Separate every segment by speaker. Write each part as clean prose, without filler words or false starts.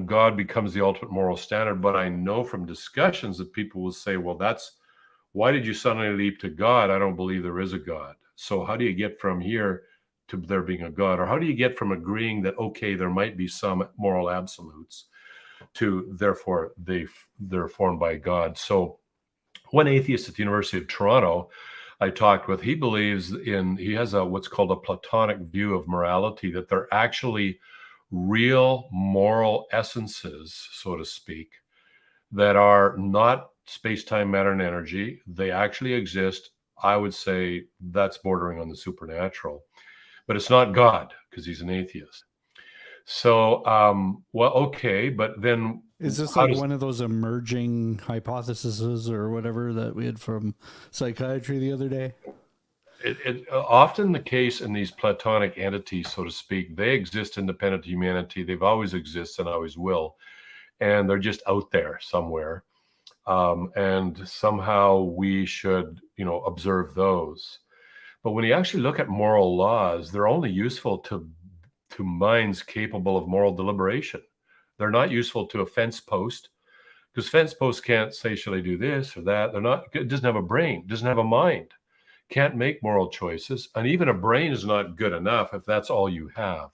Speaker 1: God becomes the ultimate moral standard. But I know from discussions that people will say, well, why did you suddenly leap to God? I don't believe there is a God. So how do you get from here to there being a God? Or how do you get from agreeing that, okay, there might be some moral absolutes to therefore they're formed by God? So one atheist at the University of Toronto I talked with, he has what's called a Platonic view of morality, that they're actually real moral essences, so to speak, that are not space-time, matter, and energy. They actually exist. I would say that's bordering on the supernatural, but it's not God because he's an atheist. So, well, okay, but then
Speaker 2: is this like one of those emerging hypotheses or whatever that we had from psychiatry the other day?
Speaker 1: It often the case in these Platonic entities, so to speak, they exist independent of humanity. They've always existed and always will, and they're just out there somewhere. And somehow we should, observe those. But when you actually look at moral laws, they're only useful to minds capable of moral deliberation. They're not useful to a fence post, because fence posts can't say, should I do this or that? It doesn't have a brain, doesn't have a mind, can't make moral choices. And even a brain is not good enough if that's all you have.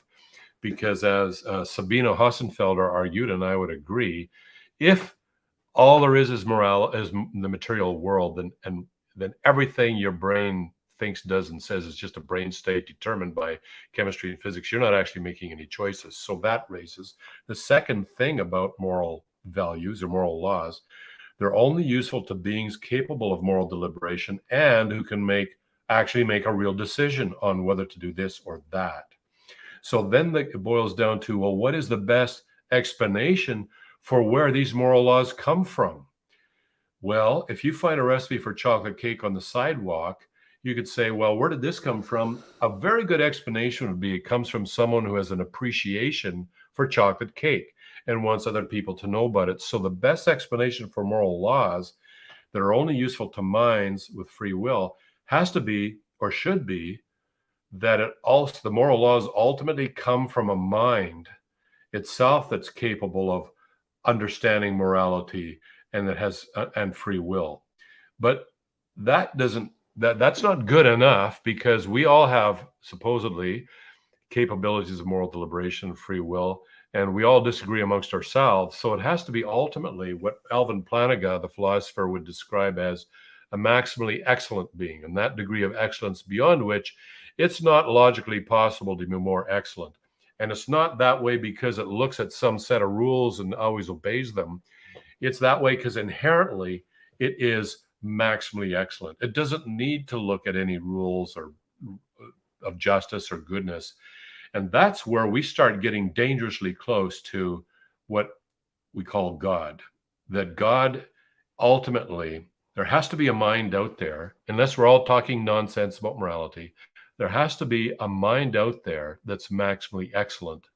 Speaker 1: Because as Sabina Hossenfelder argued, and I would agree, if all there is the material world, then everything your brain thinks, does, and says is just a brain state determined by chemistry and physics. You're not actually making any choices. So that raises the second thing about moral values or moral laws. They're only useful to beings capable of moral deliberation and who can actually make a real decision on whether to do this or that. So then it boils down to, well, what is the best explanation for where these moral laws come from? Well, if you find a recipe for chocolate cake on the sidewalk, you could say, well, where did this come from? A very good explanation would be it comes from someone who has an appreciation for chocolate cake and wants other people to know about it. So the best explanation for moral laws that are only useful to minds with free will has to be, or should be, that the moral laws ultimately come from a mind itself that's capable of understanding morality and that has and free will. But that's not good enough, because we all have supposedly capabilities of moral deliberation and free will, and we all disagree amongst ourselves. So it has to be ultimately what Alvin Plantinga, the philosopher, would describe as a maximally excellent being, and that degree of excellence beyond which it's not logically possible to be more excellent. And it's not that way because it looks at some set of rules and always obeys them. It's that way because inherently it is maximally excellent. It doesn't need to look at any rules or of justice or goodness. And that's where we start getting dangerously close to what we call God. That God, ultimately, there has to be a mind out there, unless we're all talking nonsense about morality. There has to be a mind out there that's maximally excellent.